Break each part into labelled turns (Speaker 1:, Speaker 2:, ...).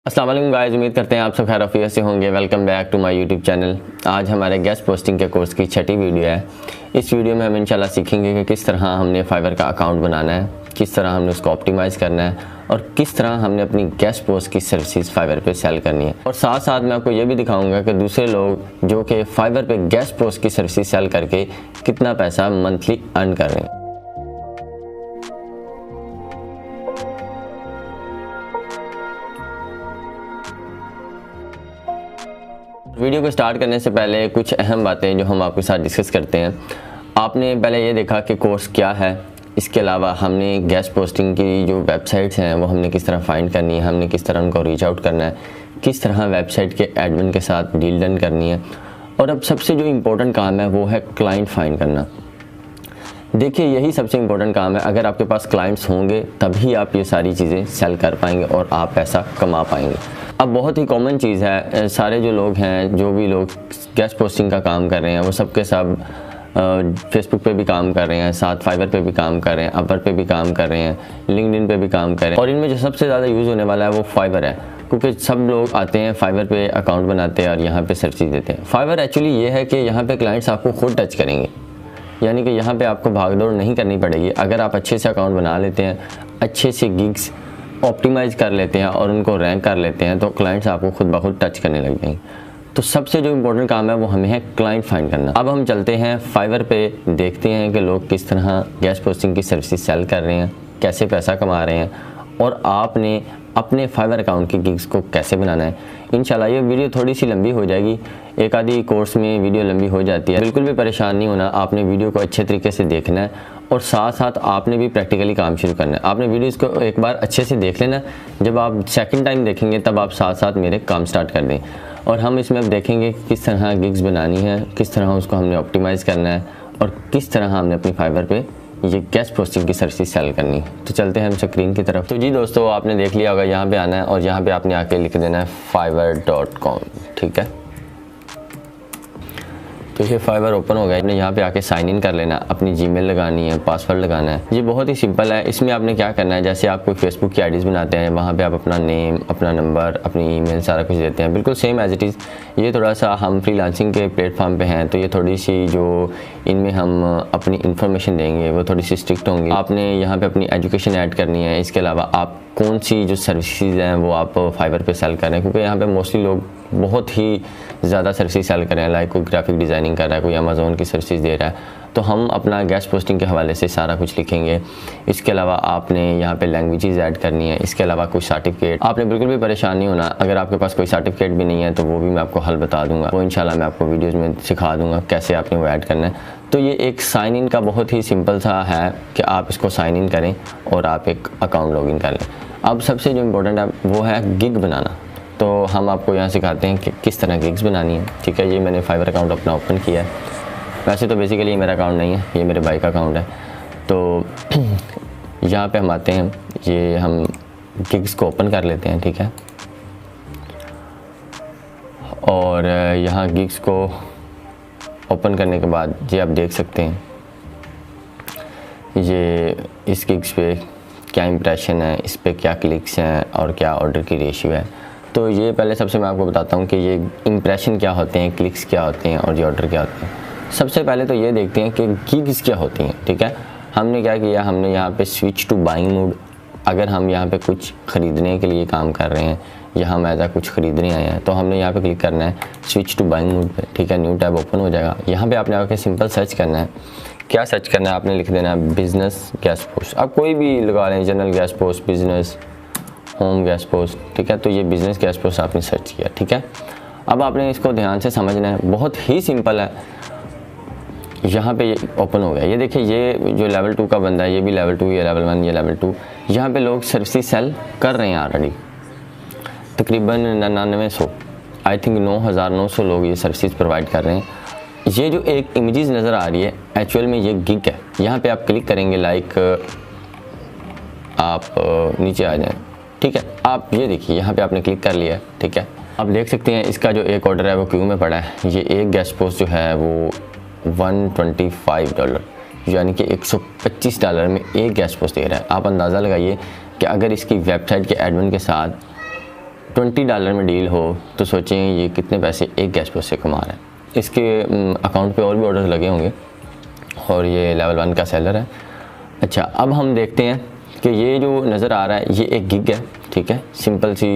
Speaker 1: अस्सलाम वालेकुम गाइस, उम्मीद करते हैं आप सब खैर आफियत से होंगे। Welcome back to my YouTube channel. आज हमारे गेस्ट पोस्टिंग के कोर्स की छठी वीडियो है। इस वीडियो में हम इंशाल्लाह सीखेंगे कि किस तरह हमने फाइवर का अकाउंट बनाना है, किस तरह हमने उसको ऑप्टिमाइज़ करना है और किस तरह हमने अपनी गेस्ट पोस्ट की सर्विसेज फाइवर पे सेल करनी है। और साथ साथ मैं आपको ये भी दिखाऊंगा कि दूसरे लोग जो कि फाइवर पे गेस्ट पोस्ट की सर्विसेज सेल करके कितना पैसा मंथली अर्न कर रहे हैं। वीडियो को स्टार्ट करने से पहले कुछ अहम बातें जो हम आपके साथ डिस्कस करते हैं। आपने पहले ये देखा कि कोर्स क्या है, इसके अलावा हमने गेस्ट पोस्टिंग की जो वेबसाइट्स हैं वो हमने किस तरह फाइंड करनी है, हमने किस तरह उनको रीच आउट करना है, किस तरह वेबसाइट के एडमिन के साथ डील डन करनी है। और अब सबसे जो इम्पोर्टेंट काम है वो है क्लाइंट फाइंड करना। देखिए, यही सबसे इम्पोर्टेंट काम है। अगर आपके पास क्लाइंट्स होंगे तभी आप ये सारी चीज़ें सेल कर पाएंगे और आप पैसा कमा पाएंगे। अब बहुत ही कॉमन चीज़ है, सारे जो लोग हैं, जो भी लोग गेस्ट पोस्टिंग का काम कर रहे हैं वो सब के सब फेसबुक पे भी काम कर रहे हैं, साथ फाइवर पे भी काम कर रहे हैं, अपर पे भी काम कर रहे हैं, लिंक्डइन पे भी काम कर रहे हैं। और इनमें जो सबसे ज़्यादा यूज़ होने वाला है वो फाइवर है, क्योंकि सब लोग आते हैं फाइवर पे अकाउंट बनाते हैं और यहाँ पे सर्विस देते हैं। फाइवर एक्चुअली ये है कि यहाँ पे क्लाइंट्स आपको खुद टच करेंगे, यानी कि यहाँ पे आपको भागदौड़ नहीं करनी पड़ेगी। अगर आप अच्छे से अकाउंट बना लेते हैं, अच्छे से गिग्स ऑप्टिमाइज़ कर लेते हैं और उनको रैंक कर लेते हैं तो क्लाइंट्स आपको खुद ब खुद टच करने लग जाएंगे। तो सबसे जो इम्पोर्टेंट काम है वो हमें है क्लाइंट फाइंड करना। अब हम चलते हैं फाइवर पे, देखते हैं कि लोग किस तरह गेस्ट पोस्टिंग की सर्विसेज सेल कर रहे हैं, कैसे पैसा कमा रहे हैं और आपने अपने फाइवर अकाउंट की गिग्स को कैसे बनाना है। इंशाल्लाह ये वीडियो थोड़ी सी लंबी हो जाएगी, एक आधी कोर्स में वीडियो लंबी हो जाती है। बिल्कुल भी परेशान नहीं होना, आपने वीडियो को अच्छे तरीके से देखना है और साथ साथ आपने भी प्रैक्टिकली काम शुरू करना है। आपने वीडियोस को एक बार अच्छे से देख लेना, जब आप सेकंड टाइम देखेंगे तब आप साथ साथ मेरे काम स्टार्ट कर दें। और हम इसमें अब देखेंगे किस तरह गिग्स बनानी है, किस तरह उसको हमने ऑप्टिमाइज़ करना है और किस तरह हमने अपनी फाइवर पे ये गेस्ट पोस्टिंग की सर्विस सेल करनी है। तो चलते हैं हम स्क्रीन की तरफ। तो जी दोस्तों, आपने देख लिया होगा, यहाँ पे आना है और यहाँ पे आपने आके लिख देना है fiverr.com, ठीक है। तो ये फाइवर ओपन हो गया। आपने यहाँ पे आके साइन इन कर लेना, अपनी जीमेल लगानी है, पासवर्ड लगाना है। ये बहुत ही सिंपल है। इसमें आपने क्या करना है, जैसे आप कोई फेसबुक की आईडीज़ बनाते हैं, वहाँ पे आप अपना नेम, अपना नंबर, अपनी ईमेल सारा कुछ देते हैं, बिल्कुल सेम एज इट इज़। ये थोड़ा सा हम फ्रीलांसिंग के प्लेटफॉर्म पे हैं तो ये थोड़ी सी जो इनमें हम अपनी इन्फॉर्मेशन देंगे वो थोड़ी सी स्ट्रिक्ट होंगी। आपने यहाँ पे अपनी एजुकेशन ऐड करनी है। इसके अलावा आप कौन सी जो सर्विसेज हैं वो आप फाइवर पे सेल कर रहे हैं, क्योंकि यहाँ पे मोस्टली लोग बहुत ही ज़्यादा सर्विसेज सेल कर रहे हैं। लाइक कोई ग्राफिक डिज़ाइनिंग कर रहा है, कोई अमेज़ोन की सर्विसेज दे रहा है, तो हम अपना गेस्ट पोस्टिंग के हवाले से सारा कुछ लिखेंगे। इसके अलावा आपने यहाँ पे लैंग्वेजेस ऐड करनी है। इसके अलावा कोई सर्टिफिकेट, आपने बिल्कुल भी परेशान नहीं होना। अगर आपके पास कोई सर्टिफिकेट भी नहीं है तो वो भी मैं आपको हल बता दूंगा, वो इंशाल्लाह मैं आपको वीडियोज़ में सिखा दूँगा कैसे आपने वो ऐड करना है। तो ये एक साइन इन का बहुत ही सिंपल सा है कि आप इसको साइन इन करें और आप एक अकाउंट लॉगिन कर लें। अब सबसे जो इम्पोर्टेंट है वो है गिग बनाना। तो हम आपको यहाँ सिखाते हैं कि किस तरह गिग्स बनानी है, ठीक है। ये मैंने फाइवर अकाउंट अपना ओपन किया है। वैसे तो बेसिकली ये मेरा अकाउंट नहीं है, ये मेरे भाई का अकाउंट है। तो यहाँ पे हम आते हैं, ये हम गिग्स को ओपन कर लेते हैं, ठीक है। और यहाँ गिग्स को ओपन करने के बाद ये आप देख सकते हैं ये इस गिग्स पे क्या इंप्रेशन है, इस पे क्या क्लिक्स हैं और क्या ऑर्डर की रेशियो है। तो ये पहले सबसे मैं आपको बताता हूँ कि ये इंप्रेशन क्या होते हैं, क्लिक्स क्या होते हैं और ये ऑर्डर क्या होते हैं। सबसे पहले तो ये देखते हैं कि गिग्स क्या होती हैं, ठीक है। हमने क्या किया, हमने यहाँ पे स्विच टू बाइंग मोड। अगर हम यहाँ पे कुछ ख़रीदने के लिए काम कर रहे हैं या हम ऐसा कुछ ख़रीदने आए हैं तो हमने यहाँ पे क्लिक करना है स्विच टू बाइंग मोड पे, ठीक है। न्यू टैब ओपन हो जाएगा। यहाँ पे आपने आके सिंपल सर्च करना है। क्या सर्च करना है, आपने लिख देना है बिज़नेस गेस्ट पोस्ट। आप कोई भी लगा लें, general guest post, business, home guest post, ठीक है। तो ये बिज़नेस गेस्ट पोस्ट आपने सर्च किया, ठीक है। अब आपने इसको ध्यान से समझना है, बहुत ही सिंपल है। यहाँ पे ये ओपन हो गया। ये देखिए, ये जो लेवल 2 का बंदा है ये भी लेवल 2, ये लेवल 1, ये लेवल 2। यहाँ पे लोग सर्विसेज सेल कर रहे हैं ऑलरेडी, तकरीबन 9900, आई थिंक 9900 लोग ये सर्विसेज प्रोवाइड कर रहे हैं। ये जो एक इमेजेस नज़र आ रही है एक्चुअल में ये गिग है। यहाँ पे आप क्लिक करेंगे, लाइक आप नीचे आ जाएं, ठीक है। आप ये देखिए यहाँ पे आपने क्लिक कर लिया, ठीक है। आप देख सकते हैं इसका जो एक ऑर्डर है वो क्यू में पड़ा है। ये एक गेस्ट पोस्ट जो है वो $125, यानी कि $125 में एक गेस्ट पोस्ट दे रहा है। आप अंदाज़ा लगाइए कि अगर इसकी वेबसाइट के एडमिन के साथ $20 में डील हो तो सोचें ये कितने पैसे एक गेस्ट पोस्ट से कमा रहा है। इसके अकाउंट पे और भी ऑर्डर्स लगे होंगे और ये लेवल 1 का सेलर है। अच्छा, अब हम देखते हैं कि ये जो नज़र आ रहा है ये एक गिग है, ठीक है। सिंपल सी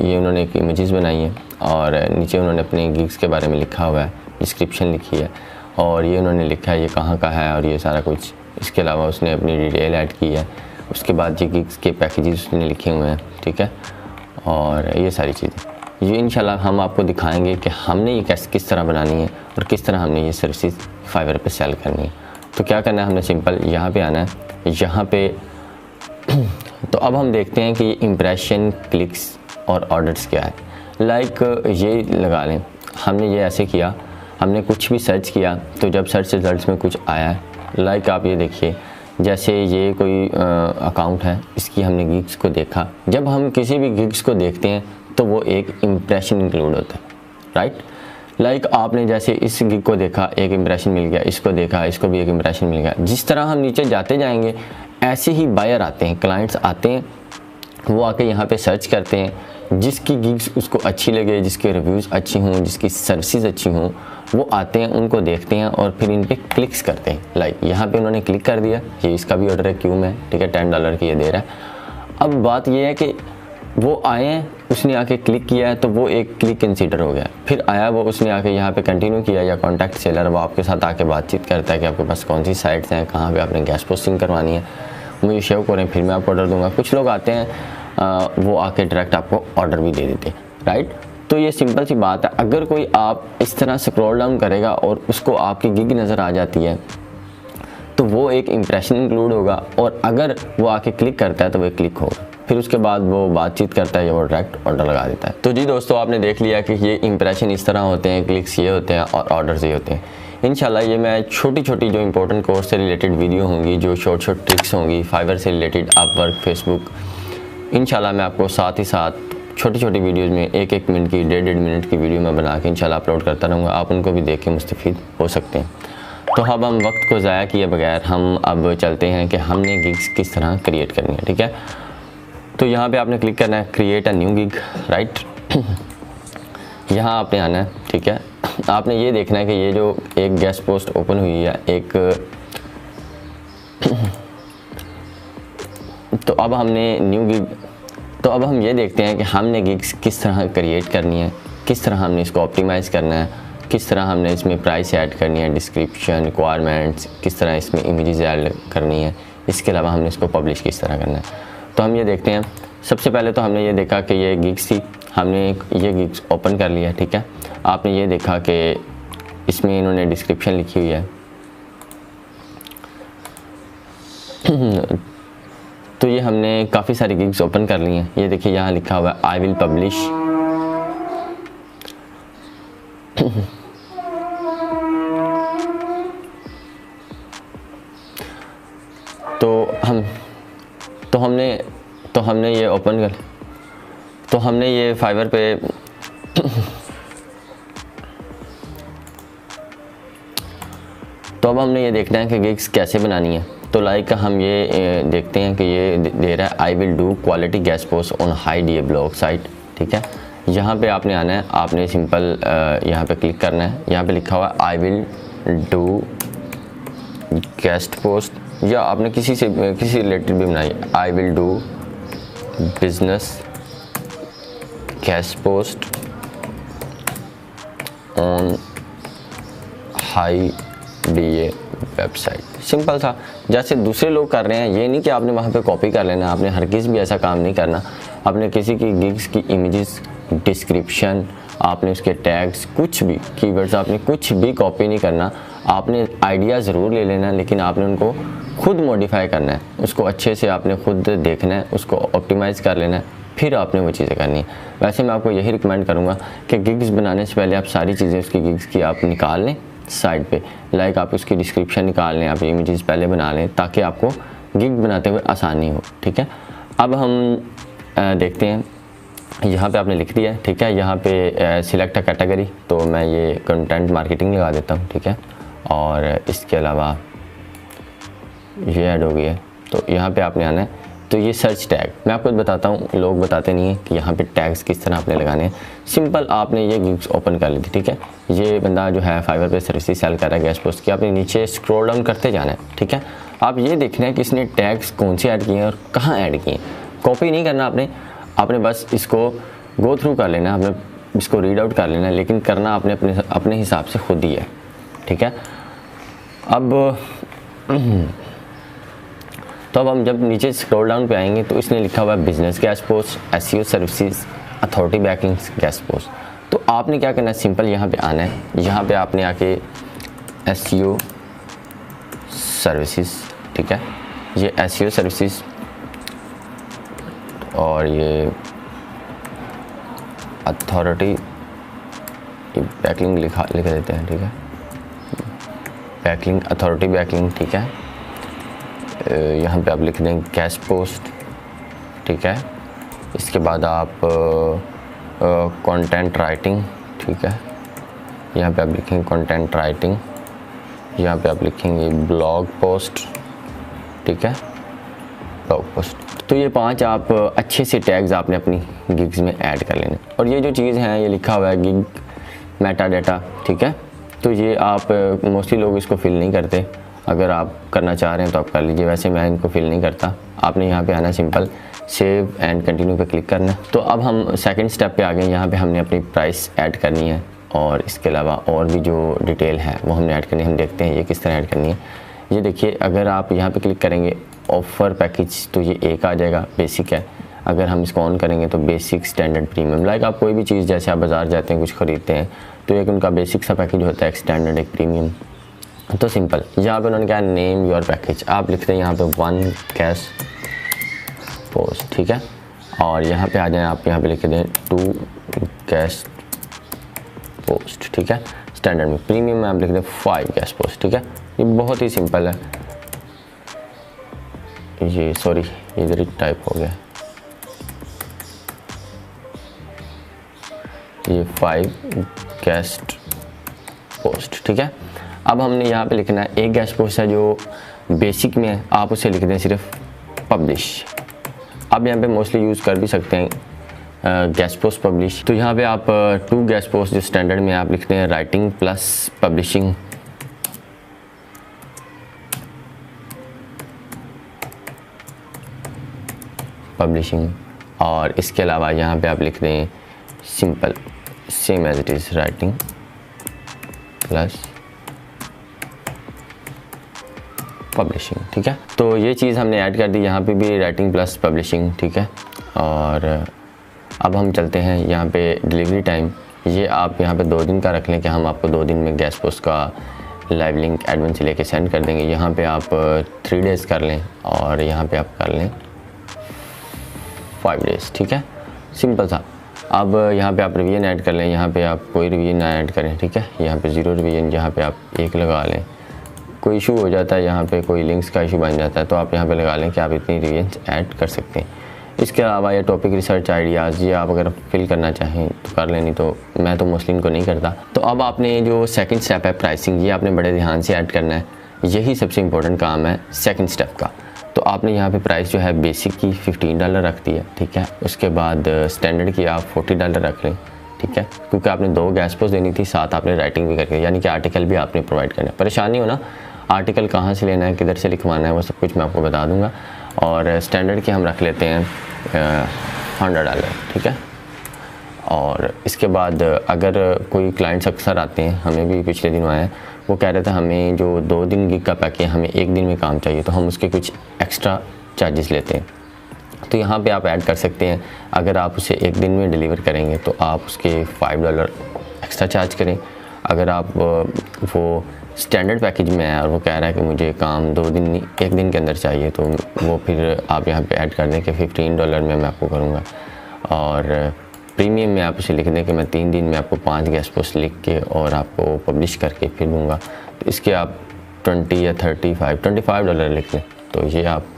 Speaker 1: ये उन्होंने एक इमेजेस बनाई है और नीचे उन्होंने अपने गिग्स के बारे में लिखा हुआ है, डिस्क्रिप्शन लिखी है और ये उन्होंने लिखा है ये कहाँ का है और ये सारा कुछ। इसके अलावा उसने अपनी डिटेल ऐड की है। उसके बाद ये गिग्स के पैकेजेस उसने लिखे हुए हैं, ठीक है। और ये सारी चीज़ें ये इंशाल्लाह हम आपको दिखाएंगे कि हमने ये किस तरह बनानी है और किस तरह हमने ये सर्विसेज फाइवर पे सेल करनी है। तो क्या करना है, हमने सिंपल यहाँ पे आना है, यहाँ पे तो अब हम देखते हैं कि ये इम्प्रेशन, क्लिक्स और ऑर्डर्स क्या है। लाइक ये लगा लें, हमने ये ऐसे किया, हमने कुछ भी सर्च किया तो जब सर्च रिजल्ट्स में कुछ आया है, लाइक आप ये देखिए जैसे ये कोई अकाउंट है, इसकी हमने गिग्स को देखा। जब हम किसी भी गिग्स को देखते हैं तो वो एक इम्प्रेशन इंक्लूड होता है, राइट। लाइक आपने जैसे इस गिग को देखा, एक इम्प्रेशन मिल गया, इसको देखा, इसको भी एक इम्प्रेशन मिल गया। जिस तरह हम नीचे जाते जाएंगे ऐसे ही बायर आते हैं, क्लाइंट्स आते हैं, वो आके यहाँ पे सर्च करते हैं, जिसकी गिग्स उसको अच्छी लगे, जिसके रिव्यूज़ अच्छी हों, जिसकी सर्विसेज अच्छी हों, वो आते हैं, उनको देखते हैं और फिर इन पे क्लिक्स करते हैं। लाइक यहाँ पे उन्होंने क्लिक कर दिया, ये इसका भी ऑर्डर है, क्यों में, ठीक है, $10 की ये दे रहा है। अब बात ये है कि वो आए हैं, उसने आके क्लिक किया है तो वो एक क्लिक कंसीडर हो गया। फिर आया वो, उसने आके यहाँ पे कंटिन्यू किया या कॉन्टैक्ट सेलर, वो आपके साथ आके बातचीत करता है कि आपके पास कौन सी साइट्स हैं, कहाँ पे आपने गेस्ट पोस्टिंग करवानी है, मुझे शेव करें, फिर मैं आपको ऑर्डर दूंगा। कुछ लोग आते हैं वो आके डायरेक्ट आपको ऑर्डर भी दे देते हैं, राइट। तो ये सिंपल सी बात है। अगर कोई आप इस तरह स्क्रॉल डाउन करेगा और उसको आपकी गिग नज़र आ जाती है तो वो एक इम्प्रेशन इंक्लूड होगा, और अगर वो आके क्लिक करता है तो वो क्लिक होगा। फिर उसके बाद वो बातचीत करता है या वो डायरेक्ट ऑर्डर लगा देता है। तो जी दोस्तों, आपने देख लिया कि ये इंप्रेशन इस तरह होते हैं, क्लिक्स ये होते हैं और ऑर्डर्स ये होते हैं। इंशाल्लाह ये मैं छोटी छोटी जो इंपॉर्टेंट कोर्स से रिलेटेड वीडियो होंगी, जो शॉर्ट ट्रिक्स होंगी फाइवर से रिलेटेड, अपवर्क, फेसबुक, इंशाल्लाह मैं आपको साथ ही साथ छोटी छोटी वीडियोज़ में 1-1 मिनट की, 1.5 मिनट की वीडियो में बना के इंशाल्लाह अपलोड करता रहूँगा। आप उनको भी देख के मुस्तफ़ीद हो सकते हैं। तो अब हम वक्त को ज़ाया किए बगैर हम अब चलते हैं कि हमने गिग्स किस तरह क्रिएट करनी है, ठीक है। तो यहाँ पे आपने क्लिक करना है create a new gig, right. यहाँ आपने आना है, ठीक है। आपने ये देखना है कि ये जो एक गेस्ट पोस्ट ओपन हुई है एक तो अब हमने न्यू गिग, तो अब हम ये देखते हैं कि हमने गिग्स किस तरह क्रिएट करनी है, किस तरह हमने इसको ऑप्टिमाइज़ करना है, किस तरह हमने इसमें प्राइस ऐड करनी है, डिस्क्रिप्शन, रिक्वायरमेंट्स, किस तरह इसमें इमेजेस ऐड करनी है, इसके अलावा हमने इसको पब्लिश किस तरह करना है। तो हम ये देखते हैं। सबसे पहले तो हमने ये देखा कि ये गिग्स थी, हमने ये गिग्स ओपन कर लिया, ठीक है। आपने ये देखा कि इसमें इन्होंने डिस्क्रिप्शन लिखी हुई है। तो ये हमने काफ़ी सारी गिग्स ओपन कर ली हैं। ये देखिए यहाँ लिखा हुआ है आई विल पब्लिश। तो हमने ये ओपन कर, तो हमने ये फाइवर पे तो अब हमने ये देखना है कि गिग्स कैसे बनानी है। तो लाइक हम ये देखते हैं कि ये दे रहा है I will do quality guest post on high DA blog site, ठीक है। यहाँ पे आपने आना है, आपने सिंपल यहाँ पे क्लिक करना है। यहाँ पे लिखा हुआ है I will do guest post, या आपने किसी रिलेटेड भी बनाई, I will do business guest post on high DA website. Simple था, जैसे दूसरे लोग कर रहे हैं। ये नहीं कि आपने वहाँ पे कॉपी कर लेना, आपने हरगिज़ भी ऐसा काम नहीं करना। आपने किसी की गिग्स की इमेजेस, डिस्क्रिप्शन, आपने उसके टैग्स, कुछ भी कीवर्ड्स, आपने कुछ भी कॉपी नहीं करना। आपने आइडिया ज़रूर ले लेना, लेकिन आपने उनको खुद मॉडिफाई करना है, उसको अच्छे से आपने खुद देखना है, उसको ऑप्टिमाइज़ कर लेना है, फिर आपने वो चीज़ें करनी है। वैसे मैं आपको यही रिकमेंड करूँगा कि गिग्स बनाने से पहले आप सारी चीज़ें उसकी गिग्स की आप निकाल लें साइड पे। लाइक आप उसकी डिस्क्रिप्शन निकाल लें, आप इमेजेस पहले बना लें, ताकि आपको गिग बनाते हुए आसानी हो, ठीक है। अब हम देखते हैं, यहाँ पे आपने लिख दिया है, ठीक है। यहाँ पे सिलेक्ट अ कैटेगरी, तो मैं ये कंटेंट मार्केटिंग लगा देता हूँ, ठीक है। और इसके अलावा ये ऐड हो गया है, तो यहाँ पे आपने आना है, तो ये सर्च टैग मैं आपको बताता हूँ, लोग बताते नहीं हैं कि यहाँ पे टैग्स किस तरह आपने लगाने हैं। सिंपल आपने ये गिग्स ओपन कर ली थी, ठीक है। ये बंदा जो है फाइवर पे सर्विस सेल कर रहा है गेस्ट पोस्ट की, आपने नीचे स्क्रॉल डाउन करते जाना है, ठीक है। आप ये देखना है कि इसने टैग्स कौन से ऐड किए हैं और कहाँ ऐड किए हैं। कॉपी नहीं करना आपने बस इसको गो थ्रू कर लेना, आपने इसको रीड आउट कर लेना है, लेकिन करना आपने अपने हिसाब से खुद ही है, ठीक है। अब हम जब नीचे स्क्रॉल डाउन पे आएंगे तो इसने लिखा हुआ है business guest post, SEO services, authority backlinks guest post. तो आपने क्या करना है, सिंपल यहाँ पे आना है, यहाँ पे आपने आके एसईओ सर्विसेज, ठीक है, ये एसईओ सर्विसेज और ये अथॉरिटी बैकलिंक लिख देते हैं, ठीक है, बैकलिंक अथॉरिटी बैकलिंक, ठीक है। यहाँ पे आप लिख दें गेस्ट पोस्ट, ठीक है। इसके बाद आप कंटेंट राइटिंग, ठीक है, यहाँ पे आप लिखेंगे कंटेंट राइटिंग, यहाँ पे आप लिखेंगे ब्लॉग पोस्ट, ठीक है, ब्लॉग पोस्ट। तो ये 5 आप अच्छे से टैग्स आपने अपनी गिग्स में ऐड कर लेने। और ये जो चीज़ है ये लिखा हुआ है गिग मेटा डेटा, ठीक है। तो ये आप मोस्टली लोग इसको फिल नहीं करते, अगर आप करना चाह रहे हैं तो आप कर लीजिए, वैसे मैं इनको फिल नहीं करता। आपने यहाँ पे आना, सिंपल सेव एंड कंटिन्यू पे क्लिक करना है। तो अब हम सेकंड स्टेप पे आ गए, यहाँ पे हमने अपनी प्राइस ऐड करनी है और इसके अलावा और भी जो डिटेल है वो हमने ऐड करनी है। हम देखते हैं ये किस तरह ऐड करनी है। ये देखिए, अगर आप यहाँ पे क्लिक करेंगे ऑफ़र पैकेज तो ये एक आ जाएगा, बेसिक है। अगर हम इसको ऑन करेंगे तो बेसिक, स्टैंडर्ड, प्रीमियम। लाइक आप कोई भी चीज़, जैसे आप बाज़ार जाते हैं कुछ ख़रीदते हैं तो एक उनका बेसिक सा पैकेज होता है, एक स्टैंडर्ड, एक प्रीमियम। तो सिंपल यहाँ पे उन्होंने क्या, नेम योर पैकेज, आप लिखते हैं यहाँ पे 1 गेस्ट पोस्ट, ठीक है। और यहाँ पे आ जाएं, आप यहाँ पे लिख दें 2 गेस्ट पोस्ट, ठीक है, स्टैंडर्ड में। प्रीमियम में आप लिख दें 5 गेस्ट पोस्ट, ठीक है। ये बहुत ही सिंपल है। ये सॉरी इधर ही टाइप हो गया, ये 5 गेस्ट पोस्ट, ठीक है। अब हमने यहाँ पे लिखना है एक गेस्ट पोस्ट है जो बेसिक में है, आप उसे लिख दें सिर्फ पब्लिश। आप यहाँ पे मोस्टली यूज़ कर भी सकते हैं गेस्ट पोस्ट पब्लिश। तो यहाँ पे आप 2 गेस्ट पोस्ट जो स्टैंडर्ड में आप लिखते हैं राइटिंग प्लस पब्लिशिंग, और इसके अलावा यहाँ पे आप लिख दें simple same as it is writing plus publishing, ठीक है। तो ये चीज़ हमने ऐड कर दी, यहाँ पे भी राइटिंग प्लस पब्लिशिंग, ठीक है। और अब हम चलते हैं यहाँ पे डिलीवरी टाइम। ये आप यहाँ पे 2 दिन का रख लें कि हम आपको 2 दिन में गेस्ट पोस्ट का लाइव लिंक एडमिन से लेके सेंड कर देंगे। यहाँ पे आप 3 डेज़ कर लें और यहाँ पे आप कर लें 5 डेज़, ठीक है, सिंपल सा। अब यहाँ पे आप रिवीजन ऐड कर लें, यहाँ पे आप कोई रिवीजन ना ऐड करें, ठीक है। यहाँ पे 0 रिवीजन, यहाँ पे आप 1 लगा लें। कोई इशू हो जाता है, यहाँ पे कोई लिंक्स का इशू बन जाता है तो आप यहाँ पे लगा लें कि आप इतनी रिवीजन ऐड कर सकते हैं। इसके अलावा ये टॉपिक रिसर्च आइडियाज़, ये आप अगर फिल करना चाहें तो कर लें, नहीं तो मैं तो मोस्टली इनको नहीं करता। तो अब आपने जो सेकंड स्टेप है प्राइसिंग, ये आपने बड़े ध्यान से ऐड करना है, यही सबसे इम्पोर्टेंट काम है सेकंड स्टेप का। तो आपने यहाँ पे प्राइस जो है बेसिक की $15 रख दी है, ठीक है। उसके बाद स्टैंडर्ड की आप $40 रख लें, ठीक है, क्योंकि आपने 2 गेस्ट पोस्ट देनी थी, साथ आपने राइटिंग भी करके, यानी कि आर्टिकल भी आपने प्रोवाइड करना है। परेशानी हो ना, आर्टिकल कहाँ से लेना है, किधर से लिखवाना है, वो सब कुछ मैं आपको बता दूंगा। और स्टैंडर्ड की हम रख लेते हैं $100, ठीक है। और इसके बाद अगर कोई क्लाइंट्स अक्सर आते हैं, हमें भी पिछले दिनों आए हैं, वो कह रहे थे हमें जो 2 दिन गिग का पैक है हमें 1 दिन में काम चाहिए, तो हम उसके कुछ एक्स्ट्रा चार्जेस लेते हैं। तो यहाँ पे आप ऐड कर सकते हैं, अगर आप उसे 1 दिन में डिलीवर करेंगे तो आप उसके $5 एक्स्ट्रा चार्ज करें। अगर आप वो स्टैंडर्ड पैकेज में है और वो कह रहा है कि मुझे काम 2 दिन नहीं 1 दिन के अंदर चाहिए, तो वो फिर आप यहाँ पे ऐड कर दें कि $15 में मैं आपको करूँगा। और प्रीमियम में आप उसे लिख दें कि मैं 3 दिन में आपको 5 गेस्ट पोस्ट लिख के और आपको पब्लिश करके फिर दूँगा। तो इसके आप 20 या 25 लिख लें। तो ये आप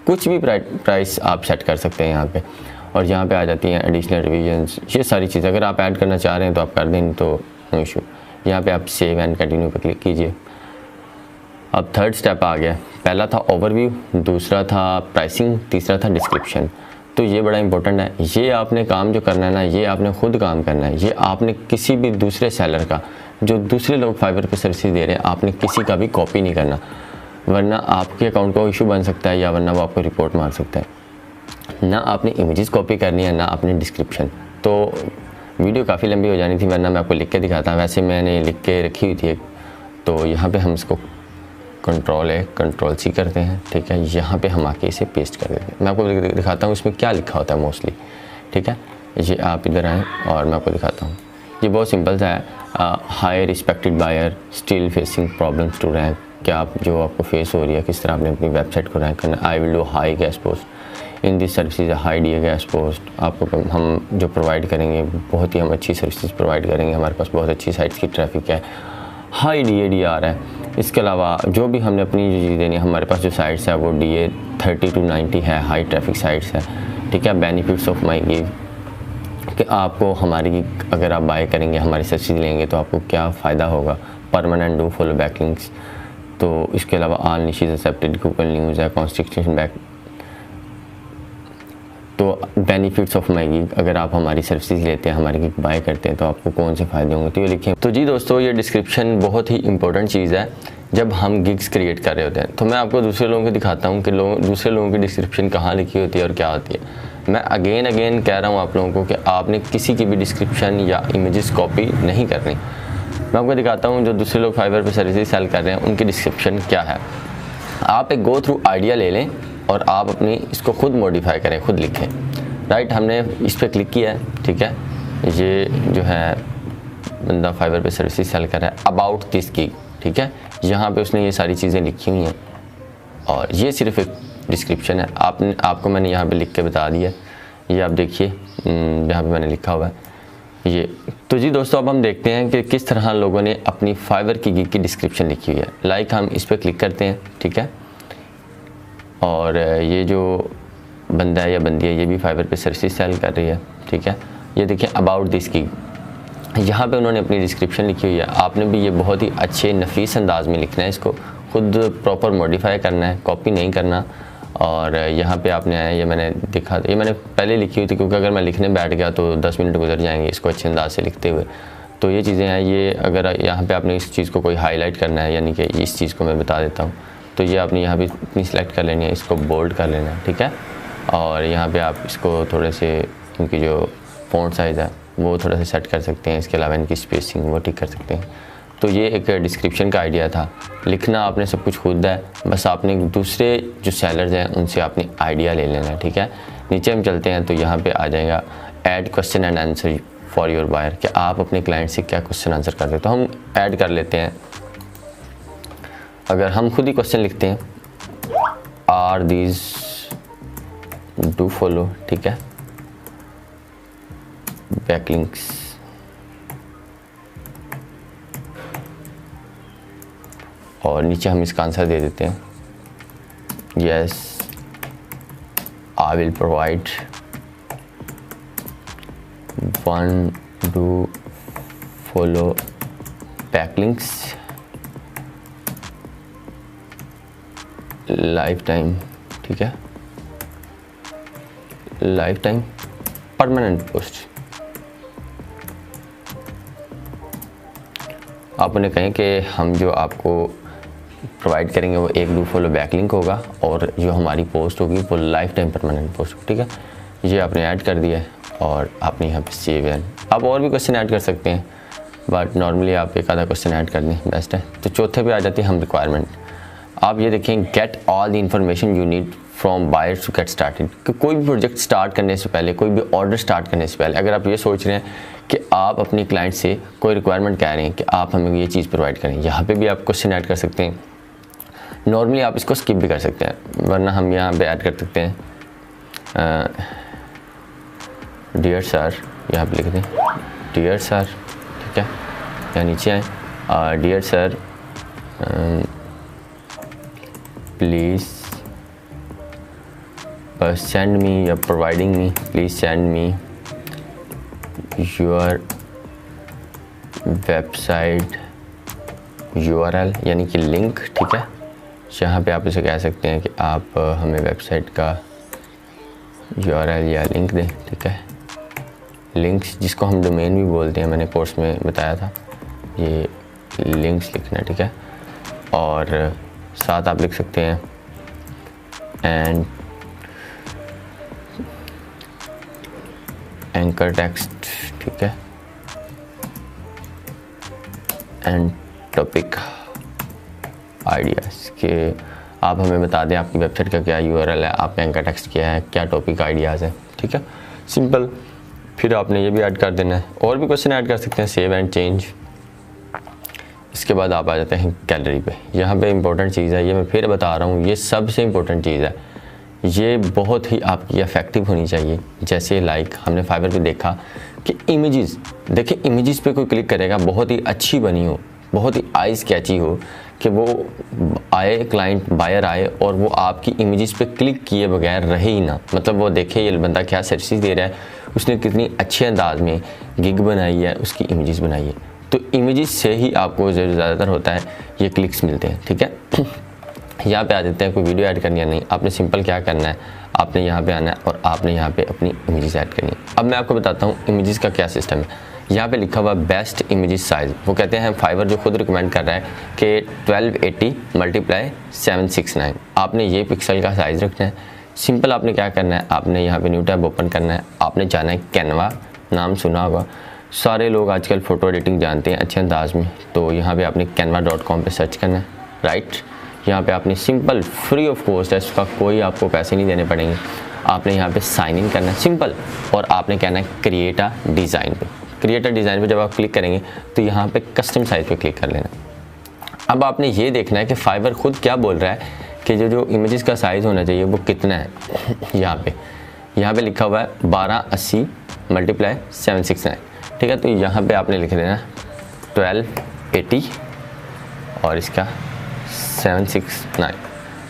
Speaker 1: कुछ भी प्राइस आप सेट कर सकते हैं यहाँ पे। और यहाँ पे आ जाती हैं एडिशनल रिवीजन्स, ये सारी चीज़ अगर आप ऐड करना चाह रहे हैं तो आप कर दें, तो नो इशू। यहाँ पे आप सेव एंड कंटिन्यू पे क्लिक कीजिए अब थर्ड स्टेप आ गया। पहला था ओवरव्यू, दूसरा था प्राइसिंग, तीसरा था डिस्क्रिप्शन। तो ये बड़ा इंपॉर्टेंट है। ये आपने काम जो करना है ना, ये आपने खुद काम करना है। ये आपने किसी भी दूसरे सेलर का, जो दूसरे लोग फाइवर पे सर्विस दे रहे हैं, आपने किसी का भी कॉपी नहीं करना, वरना आपके अकाउंट को इशू बन सकता है या वरना वो आपको रिपोर्ट मार सकता है। ना आपने इमेजेस कॉपी करनी है, ना आपने डिस्क्रिप्शन। तो वीडियो काफ़ी लंबी हो जानी थी, वरना मैं आपको लिख के दिखाता। वैसे मैंने लिख के रखी हुई थी एक, तो यहाँ पे हम इसको कंट्रोल सी करते हैं, ठीक है। यहाँ पे हम आके इसे पेस्ट कर देते हैं। मैं आपको दिखाता हूँ इसमें क्या लिखा होता है मोस्टली, ठीक है। ये आप इधर आएँ और मैं आपको दिखाता हूँ। ये बहुत सिंपल सा है। High respected buyer still facing problems to rank. क्या आप जो आपको फेस हो रही है, किस तरह आपने अपनी वेबसाइट को रैंक करना है। I will do high gas post in this services, high D gas post. आपको हम जो प्रोवाइड करेंगे, बहुत ही हम अच्छी सर्विसेज प्रोवाइड करेंगे। हमारे पास बहुत अच्छी साइट्स की ट्रैफिक है, हाई DADR है। इसके अलावा जो भी हमने अपनी जो चीज़ देनी है, हमारे पास जो साइट्स है वो DA 30 to 90 है, हाई ट्रैफिक साइट्स है, ठीक है। बेनिफिट्स ऑफ माई गिग, कि आपको हमारी, अगर आप बाय करेंगे, हमारी सर्विस लेंगे तो आपको क्या फ़ायदा होगा। Permanent do follow backlinks. तो इसके अलावा all niches accepted, Google news है, कॉन्स्टिट्यूशन बैक। तो बेनिफिट्स ऑफ माई गिग, अगर आप हमारी सर्विसेज लेते हैं, हमारी गिग बाय करते हैं, तो आपको कौन से फ़ायदे होंगे, तो ये लिखें। तो जी दोस्तों, ये डिस्क्रिप्शन बहुत ही इंपॉर्टेंट चीज़ है जब हम गिग्स क्रिएट कर रहे होते हैं। तो मैं आपको दूसरे लोगों को दिखाता हूँ कि दूसरे लोगों की डिस्क्रिप्शन कहाँ लिखी होती है और क्या होती है। मैं अगेन कह रहा हूँ आप लोगों को कि आपने किसी की भी डिस्क्रिप्शन या इमेजेस कॉपी नहीं करनी। मैं आपको दिखाता हूँ जो दूसरे लोग फाइवर पे सर्विसेज सेल कर रहे हैं, उनकी डिस्क्रिप्शन क्या है। आप एक गो थ्रू आइडिया ले लें और आप अपनी इसको खुद मॉडिफाई करें, खुद लिखें। राइट, हमने इस पर क्लिक किया है, ठीक है। ये जो है बंदा फाइवर पे सर्विसेज सेल कर रहा है, अबाउट दिस गिग, ठीक है। यहाँ पे उसने ये सारी चीज़ें लिखी हुई हैं और ये सिर्फ एक डिस्क्रिप्शन है। आपको मैंने यहाँ पे लिख के बता दिया। ये आप देखिए जहाँ पे मैंने लिखा हुआ है ये। तो जी दोस्तों, अब हम देखते हैं कि किस तरह लोगों ने अपनी फाइवर की गिग की डिस्क्रिप्शन लिखी हुई है। लाइक हम इस पर क्लिक करते हैं, ठीक है। और ये जो बंदा है या बंदी है, ये भी फाइवर पे सर्विसेज सेल कर रही है, ठीक है। ये देखिए अबाउट दिस गिग, यहाँ पे उन्होंने अपनी डिस्क्रिप्शन लिखी हुई है। आपने भी ये बहुत ही अच्छे नफीस अंदाज में लिखना है, इसको खुद प्रॉपर मॉडिफाई करना है, कॉपी नहीं करना। और यहाँ पे आपने आया, ये मैंने देखा, ये मैंने पहले लिखी हुई थी, क्योंकि अगर मैं लिखने बैठ गया तो 10 मिनट गुजर जाएंगे इसको अच्छे अंदाज से लिखते हुए। तो ये चीज़ें हैं। ये अगर यहाँ पे आपने इस चीज़ को कोई हाईलाइट करना है, यानी कि इस चीज़ को मैं बता देता हूँ, तो ये आपने यहाँ पे इतनी सेलेक्ट कर लेनी है, इसको बोल्ड कर लेना है, ठीक है। और यहाँ पे आप इसको थोड़े से, इनकी जो फ़ॉन्ट साइज़ है वो थोड़ा सा सेट कर सकते हैं। इसके अलावा इनकी स्पेसिंग वो ठीक कर सकते हैं। तो ये एक डिस्क्रिप्शन का आइडिया था। लिखना आपने सब कुछ खुद है, बस आपने दूसरे जो सेलर्स हैं उनसे आपने आइडिया ले लेना है, ठीक है। नीचे हम चलते हैं तो यहाँ पे आ जाएगा add question and answer for your buyer, कि आप अपने क्लाइंट से क्या क्वेश्चन आंसर करते हैं। तो हम ऐड कर लेते हैं। अगर हम खुद ही क्वेश्चन लिखते हैं, आर दीज डू फॉलो, ठीक है, बैकलिंक्स, और नीचे हम इसका आंसर दे देते हैं, yes I will provide 1 do follow backlinks life time, ठीक है, लाइफ टाइम परमानेंट पोस्ट। आप उन्हें कहें कि हम जो आपको प्रोवाइड करेंगे वो एक डू फॉलो बैकलिंक होगा और जो हमारी पोस्ट होगी वो लाइफ टाइम परमानेंट पोस्ट होगी, ठीक है। ये आपने ऐड कर दिया है और आपने यहाँ पे सेव है। आप और भी क्वेश्चन ऐड कर सकते हैं, बट नॉर्मली आप एक आधा क्वेश्चन ऐड कर दें, बेस्ट है। तो चौथे पे आ जाती है हम रिक्वायरमेंट। आप ये देखें, get all the information you need from buyers to get started. कि कोई भी प्रोजेक्ट स्टार्ट करने से पहले, कोई भी ऑर्डर स्टार्ट करने से पहले, अगर आप ये सोच रहे हैं कि आप अपनी क्लाइंट से कोई रिक्वायरमेंट कह रहे हैं कि आप हमें ये चीज़ प्रोवाइड करें, यहाँ पे भी आप क्वेश्चन ऐड कर सकते हैं। नॉर्मली आप इसको स्किप भी कर सकते हैं, वरना हम यहाँ पे ऐड कर सकते हैं डियर सर, यहाँ पे लिख दें डियर सर, ठीक है। यहाँ नीचे आए, dear sir please send me or providing me, please send me your website URL, यानी कि लिंक, ठीक है, यहाँ पे आप इसे कह सकते हैं कि आप हमें वेबसाइट का URL या लिंक दें, ठीक है। लिंक्स जिसको हम डोमेन भी बोलते हैं, मैंने कोर्स में बताया था, ये लिंक्स लिखना है, ठीक है। और साथ आप लिख सकते हैं एंड एंकर टेक्स्ट, ठीक है, एंड टॉपिक आइडियाज़ के आप हमें बता दें आपकी वेबसाइट का क्या URL है, आपने एंकर टेक्स्ट किया है, क्या टॉपिक आइडियाज़ है, ठीक है, सिंपल। फिर आपने ये भी ऐड कर देना है, और भी क्वेश्चन ऐड कर सकते हैं, सेव एंड चेंज। इसके बाद आप आ जाते हैं गैलरी पे। यहाँ पे इंपॉर्टेंट चीज़ है, ये मैं फिर बता रहा हूँ, ये सबसे इम्पोर्टेंट चीज़ है, ये बहुत ही आपकी इफेक्टिव होनी चाहिए। जैसे लाइक हमने फाइवर पे देखा कि इमेजेस, देखिए इमेजेस पे कोई क्लिक करेगा, बहुत ही अच्छी बनी हो, बहुत ही आई स्केची हो, कि वो आए क्लाइंट बायर आए और वो आपकी इमेजेस पे क्लिक किए बगैर रहे ही ना, मतलब वो देखे ये बंदा क्या सर्विस दे रहा है, उसने कितनी अच्छे अंदाज में गिग बनाई है, उसकी इमेजेस बनाई है। तो इमेजेस से ही आपको जो ज़्यादातर होता है ये क्लिक्स मिलते हैं, ठीक है। यहाँ पे आ जाते हैं, कोई वीडियो ऐड करनी है नहीं, आपने सिंपल क्या करना है, आपने यहाँ पे आना है और आपने यहाँ पे अपनी इमेजेस ऐड करनी है। अब मैं आपको बताता हूँ इमेजेस का क्या सिस्टम है। यहाँ पे लिखा हुआ बेस्ट इमेजेस साइज़, वो कहते हैं फाइवर जो खुद रिकमेंड कर रहा है कि 1280 × 769, आपने ये पिक्सल का साइज़ रखना है। सिंपल आपने क्या करना है, आपने यहाँ पे न्यू टैब ओपन करना है, आपने जाना है कैनवा, नाम सुना होगा, सारे लोग आजकल फ़ोटो एडिटिंग जानते हैं अच्छे अंदाज में, तो यहाँ पे आपने canva.com पे सर्च करना है, राइट। यहाँ पे आपने सिंपल फ्री ऑफ कॉस्ट है, इसका कोई आपको पैसे नहीं देने पड़ेंगे, आपने यहाँ पे साइन इन करना है सिंपल, और आपने कहना है क्रिएट अ डिज़ाइन पे। क्रिएट अ डिज़ाइन पे जब आप क्लिक करेंगे तो यहाँ पे कस्टम साइज़ पे क्लिक कर लेना। अब आपने ये देखना है कि फाइवर खुद क्या बोल रहा है कि जो इमेजेस का साइज़ होना चाहिए वो कितना है। यहाँ पे लिखा हुआ है 1280 × 769, ठीक है। तो यहाँ पे आपने लिख देना 1280 और इसका 769,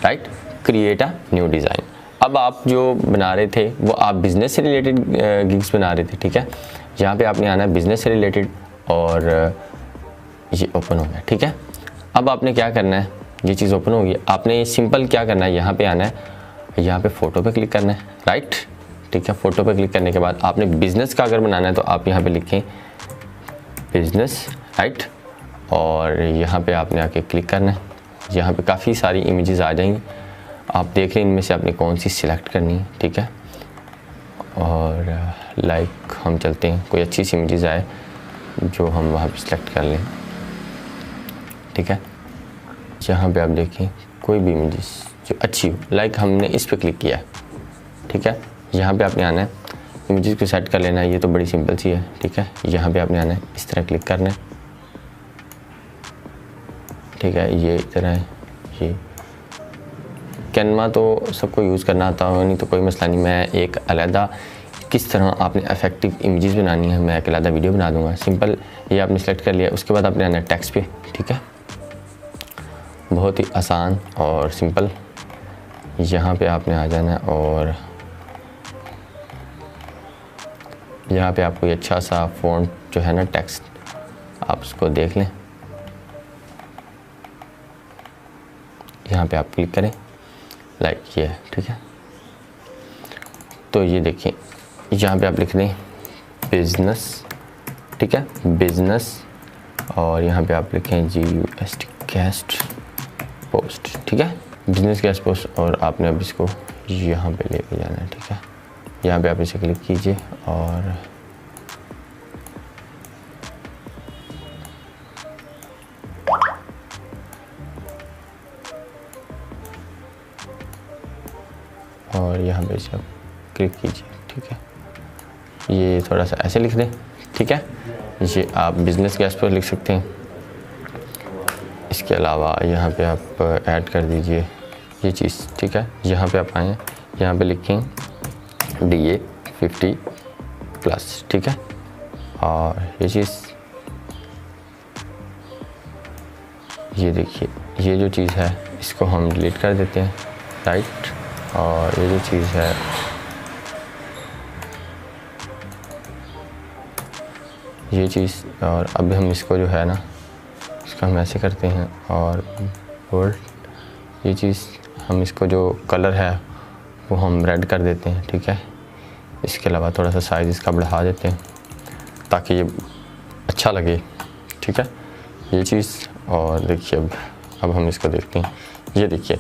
Speaker 1: right. Create a new design. अब आप जो बना रहे थे वो आप बिज़नेस से रिलेटेड गिग्स बना रहे थे, ठीक है। यहाँ पे आपने आना है बिज़नेस से रिलेटेड और ये ओपन हो गया, ठीक है। अब आपने क्या करना है, ये चीज़ ओपन होगी, आपने सिंपल क्या करना है, यहाँ पे आना है, यहाँ पे फ़ोटो पे क्लिक करना है, राइट, ठीक है। फ़ोटो पे क्लिक करने के बाद आपने बिज़नेस का अगर बनाना है तो आप यहाँ पे लिखें बिज़नेस, राइट, और यहाँ पे आपने आके क्लिक करना है। यहाँ पे काफ़ी सारी इमेजेस आ जाएंगी, आप देख लें इनमें से आपने कौन सी सिलेक्ट करनी है, ठीक है। और लाइक हम चलते हैं, कोई अच्छी सी इमेजेस आए जो हम वहाँ पे सिलेक्ट कर लें, ठीक है। यहाँ पे आप देखें कोई भी इमेजेस जो अच्छी हो, लाइक हमने इस पे क्लिक किया है, ठीक है। यहाँ पे आपने आना है, इमेजेस को सेट कर लेना है, ये तो बड़ी सिंपल सी है, ठीक है। यहाँ पे आपने आना है, इस तरह क्लिक करना है, ठीक है। ये इस तरह है, ये कैनवा तो सबको यूज़ करना आता होगा, नहीं तो कोई मसला नहीं, मैं एक अलहदा किस तरह आपने इफेक्टिव इमेजेस बनानी है मैं एक अलहदा वीडियो बना दूंगा। सिंपल ये आपने सेलेक्ट कर लिया, उसके बाद आपने आना है टेक्स्ट पे, ठीक है। बहुत ही आसान और सिंपल, यहाँ पे आपने आ जाना है और यहाँ पे आपको ये अच्छा सा फ़ॉन्ट जो है ना टेक्स्ट, आप उसको देख लें, यहाँ पे आप क्लिक करें, लाइक ये है, ठीक है। तो ये देखें, यहाँ पे आप लिख दें बिज़नेस, ठीक है, बिज़नेस, और यहाँ पे आप लिखें GUST गेस्ट पोस्ट, ठीक है, बिज़नेस गेस्ट पोस्ट, और आपने अब इसको यहाँ पे लेके जाना है, ठीक है। यहाँ पे आप इसे क्लिक कीजिए और यहाँ पे इसे आप क्लिक कीजिए, ठीक है। ये थोड़ा सा ऐसे लिख दें, ठीक है। ये आप बिज़नेस गेस्ट पर लिख सकते हैं। इसके अलावा यहाँ पे आप ऐड कर दीजिए ये चीज़, ठीक है। यहाँ पे आप आएँ, यहाँ पे लिखें DA 50+, ठीक है। और ये चीज़, ये देखिए, ये जो चीज़ है इसको हम डिलीट कर देते हैं, राइट। और ये जो चीज़ है ये चीज़, और अब हम इसको जो है ना इसको हम ऐसे करते हैं और बोल्ड ये चीज़ हम इसको जो कलर है वो हम रेड कर देते हैं, ठीक है। इसके अलावा थोड़ा सा साइज़ इसका बढ़ा देते हैं ताकि ये अच्छा लगे, ठीक है ये चीज़। और देखिए अब हम इसको देखते हैं। ये देखिए,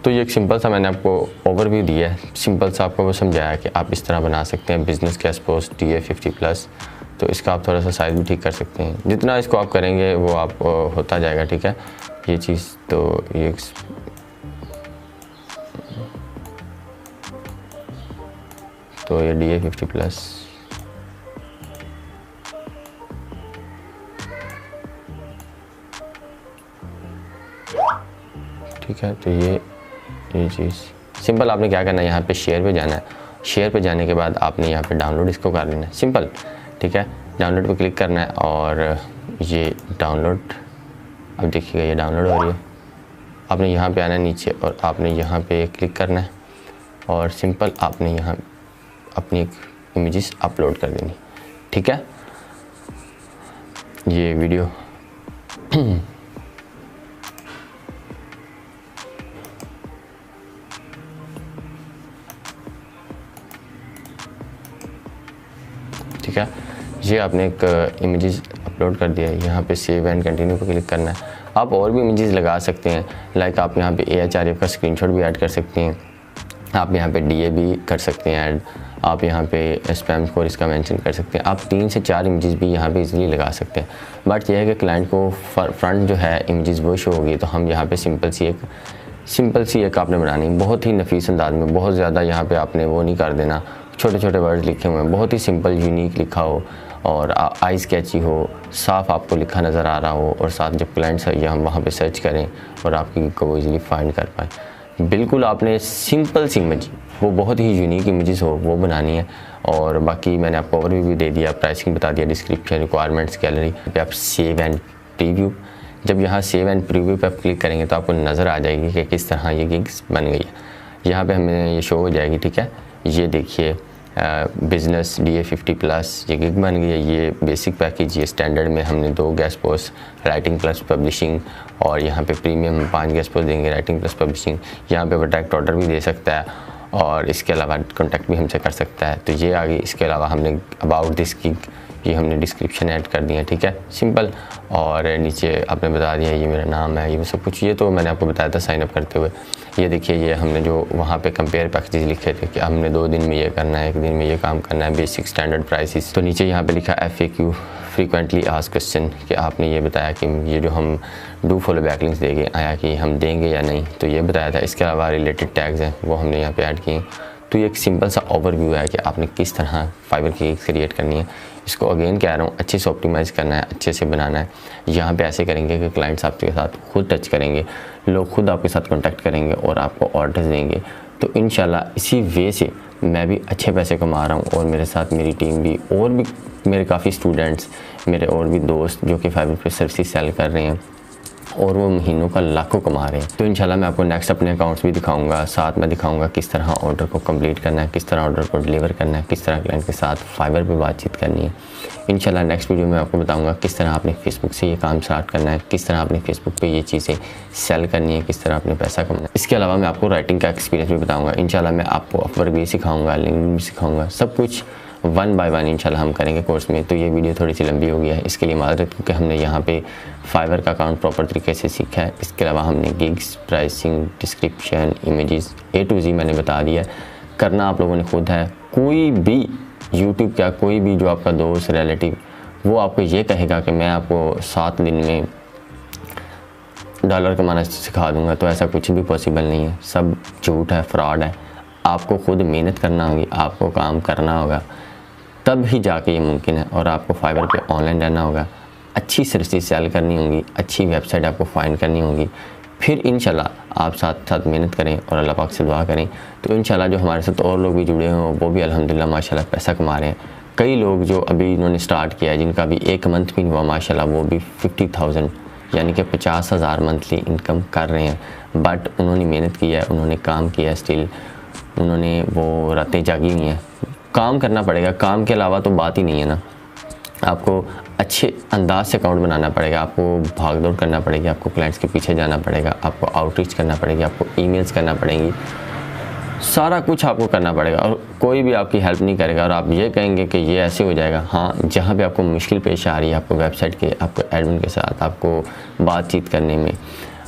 Speaker 1: तो ये एक सिंपल सा मैंने आपको ओवरव्यू दिया है, सिंपल सा आपको वो समझाया कि आप इस तरह बना सकते हैं बिज़नेस गेस्ट पोस्ट DA50+। तो इसका आप थोड़ा सा साइज़ भी ठीक कर सकते हैं, जितना इसको आप करेंगे वो आप होता जाएगा, ठीक है ये चीज़। तो ये DA50+। ठीक है, तो ये चीज़ सिंपल। आपने क्या करना है, यहाँ पे शेयर पे जाना है। शेयर पे जाने के बाद आपने यहाँ पे डाउनलोड इसको कर लेना है, सिंपल, ठीक है। डाउनलोड पे क्लिक करना है और ये डाउनलोड, अब देखिएगा ये डाउनलोड हो रही है। आपने यहाँ पे आना है नीचे और आपने यहाँ पे क्लिक करना है और सिंपल आपने यहाँ अपनी एक इमेजेस अपलोड कर देनी, ठीक है। ये वीडियो ठीक है, ये आपने एक इमेजेस अपलोड कर दिया है। यहाँ पे सेव एंड कंटिन्यू पे क्लिक करना है। आप और भी इमेजेस लगा सकते हैं, लाइक आप यहाँ पे AHRF का स्क्रीनशॉट भी ऐड कर सकते हैं, आप यहाँ पे DA भी कर सकते हैं ऐड, आप यहाँ पे स्पैम स्कोर इसका मेंशन कर सकते हैं। आप 3 से 4 इमेजेस भी यहाँ पे इजीली लगा सकते हैं। बट यह है कि क्लाइंट को फ्रंट जो है इमेजेस वो शो होगी, तो हम यहाँ पे सिंपल सी एक आपने बनानी, बहुत ही नफीस अंदाज में, बहुत ज़्यादा यहाँ पे आपने वो नहीं कर देना, छोटे छोटे वर्ड्स लिखे हुए हैं, बहुत ही सिंपल यूनिक लिखा हो और आई स्केची हो, साफ आपको लिखा नज़र आ रहा हो, और साथ जब क्लाइंट्स है हम वहाँ पे सर्च करें और आपकी को वो इजीली फाइंड कर पाए। बिल्कुल आपने सिंपल सी इमेज, वो बहुत ही यूनिक इमेजेस हो वो बनानी है। और बाकी मैंने आपको ओवरव्यू भी दे दिया, प्राइसिंग बता दिया, डिस्क्रिप्शन, रिक्वायरमेंट्स, गैलरी पे आप सेव एंड प्रीव्यू। जब यहाँ सेव एंड प्रीव्यू पे आप क्लिक करेंगे तो आपको नज़र आ जाएगी कि किस तरह ये गिग्स बन गई है। यहाँ पे हमें ये शो हो जाएगी, ठीक है। ये देखिए बिज़नेस DA50+ ये गिग बन गई है। ये बेसिक पैकेज, ये स्टैंडर्ड में हमने 2 guest post, writing plus publishing, और यहाँ पे प्रीमियम 5 गेस्ट पोस्ट देंगे, राइटिंग प्लस पब्लिशिंग। यहाँ पे वो डायरेक्ट ऑर्डर भी दे सकता है और इसके अलावा कॉन्टैक्ट भी हमसे कर सकता है। तो ये आ गई। इसके अलावा हमने अबाउट दिस गिग ये हमने डिस्क्रिप्शन ऐड कर दिया, ठीक है सिंपल। और नीचे आपने बता दिया ये मेरा नाम है, ये सब कुछ, ये तो मैंने आपको बताया था साइन अप करते हुए। ये देखिए, ये हमने जो वहाँ पे कंपेयर पैकेजेस लिखे थे कि हमने 2 दिन में ये करना है, 1 दिन में ये काम करना है, बेसिक स्टैंडर्ड प्राइसेस। तो नीचे यहाँ पे लिखा FAQ, फ्रीक्वेंटली आस्क्ड क्वेश्चन, कि आपने ये बताया कि ये जो हम डू फॉलो बैकलिंक्स देंगे आया कि हम देंगे या नहीं, तो ये बताया था। इसके अलावा रिलेटेड टैग्स हैं वो हमने यहाँ पे ऐड किए। तो ये एक सिंपल सा ओवरव्यू है कि आपने किस तरह फाइबर की गिग्स क्रिएट करनी है। इसको अगेन कह रहा हूँ, अच्छे से ऑप्टिमाइज़ करना है, अच्छे से बनाना है। यहाँ पे ऐसे करेंगे कि क्लाइंट्स आपके साथ खुद टच करेंगे, लोग खुद आपके साथ कांटेक्ट करेंगे और आपको ऑर्डर्स देंगे। तो इंशाल्लाह इसी वे से मैं भी अच्छे पैसे कमा रहा हूँ और मेरे साथ मेरी टीम भी, और भी मेरे काफ़ी स्टूडेंट्स, मेरे और भी दोस्त जो कि फाइबर पे सर्विस सेल कर रहे हैं और वो महीनों का लाखों कमा रहे हैं। तो इंशाल्लाह मैं आपको नेक्स्ट अपने अकाउंट्स भी दिखाऊंगा, साथ में दिखाऊंगा किस तरह ऑर्डर को कंप्लीट करना है, किस तरह ऑर्डर को डिलीवर करना है, किस तरह क्लाइंट के साथ फाइबर पे बातचीत करनी है। इंशाल्लाह नेक्स्ट वीडियो में आपको बताऊंगा किस तरह आपने फेसबुक से ये काम स्टार्ट करना है, किस तरह आपने फेसबुक पे ये चीज़ें सेल करनी है, किस तरह आपने पैसा कमाना है। इसके अलावा मैं आपको राइटिंग का एक्सपीरियंस भी बताऊँगा। इंशाल्लाह मैं आपको अपवर्क भी सिखाऊँगा, लिंक्डइन भी सिखाऊँगा, सब कुछ 1 बाय 1 इंशाल्लाह हम करेंगे कोर्स में। तो ये वीडियो थोड़ी सी लंबी हो गया है, इसके लिए माजरत, क्योंकि हमने यहाँ पे फाइबर का अकाउंट प्रॉपर तरीके से सीखा है। इसके अलावा हमने gigs, pricing, description, images A to Z मैंने बता दिया। करना आप लोगों ने खुद है। कोई भी यूट्यूब का कोई भी जो आपका दोस्त, रिलेटिव, वो आपको ये कहेगा कि मैं आपको 7 दिन में डॉलर कमाना सिखा दूँगा, तो ऐसा कुछ भी पॉसिबल नहीं है। सब झूठ है, फ्रॉड है। आपको खुद मेहनत करना होगी, आपको काम करना होगा, तब ही जाके ये मुमकिन है। और आपको फाइबर पे ऑनलाइन रहना होगा, अच्छी सर्विस सेल करनी होगी, अच्छी वेबसाइट आपको फाइंड करनी होगी, फिर इंशाल्लाह आप साथ साथ मेहनत करें और अल्लाह पाक से दुआ करें। तो इंशाल्लाह जो हमारे साथ और लोग भी जुड़े हों वो भी अल्हम्दुलिल्लाह माशाल्लाह पैसा कमा रहे हैं। कई लोग जो अभी इन्होंने स्टार्ट किया है, जिनका भी 1 मंथ भी नहीं हुआ माशाल्लाह, वो भी 50,000 यानी कि 50,000 मंथली इनकम कर रहे हैं। बट उन्होंने मेहनत की है, उन्होंने काम किया है, स्टिल उन्होंने वो रातें जागी हुई हैं। काम करना पड़ेगा, काम के अलावा तो बात ही नहीं है ना। आपको अच्छे अंदाज से अकाउंट बनाना पड़ेगा, आपको भाग दौड़ करना पड़ेगी, आपको क्लाइंट्स के पीछे जाना पड़ेगा, आपको आउटरीच करना पड़ेगी, आपको ईमेल्स करना पड़ेंगी, सारा कुछ आपको करना पड़ेगा और कोई भी आपकी हेल्प नहीं करेगा। और आप ये कहेंगे कि ये ऐसे हो जाएगा, हाँ, जहाँ भी आपको मुश्किल पेश आ रही है, आपको वेबसाइट के, आपको एडमिन के साथ, आपको बातचीत करने में,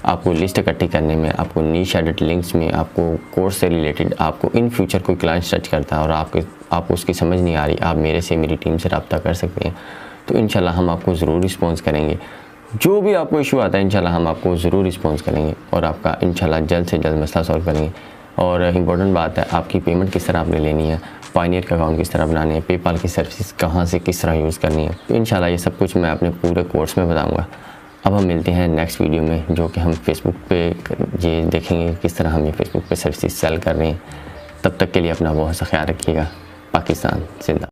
Speaker 1: आपको लिस्ट इकट्ठी करने में, आपको नीश एडिट लिंक्स में, आपको कोर्स से रिलेटेड, आपको इन फ्यूचर कोई क्लाइंट सर्च करता है और आपको उसकी समझ नहीं आ रही, आप मेरे से, मेरी टीम से रब्ता कर सकते हैं। तो इंशाल्लाह हम आपको ज़रूर रिस्पॉन्स करेंगे। जो भी आपको इशू आता है इंशाल्लाह हम आपको ज़रूर रिस्पॉन्स करेंगे और आपका इंशाल्लाह जल्द से जल्द मसला सॉल्व करेंगे। और इम्पोर्टेंट बात है, आपकी पेमेंट किस तरह आपने लेनी है, पायनियर का अकाउंट किस तरह बनाने है, पेपाल की सर्विस कहाँ से किस तरह यूज़ करनी है, तो इंशाल्लाह ये सब कुछ मैं अपने पूरे कोर्स में बताऊँगा। अब हम मिलते हैं नेक्स्ट वीडियो में, जो कि हम फेसबुक पे ये देखेंगे किस तरह हम ये फेसबुक पे सर्विस सेल कर रहे हैं। तब तक के लिए अपना बहुत सा ख्याल रखिएगा। पाकिस्तान जिंदा।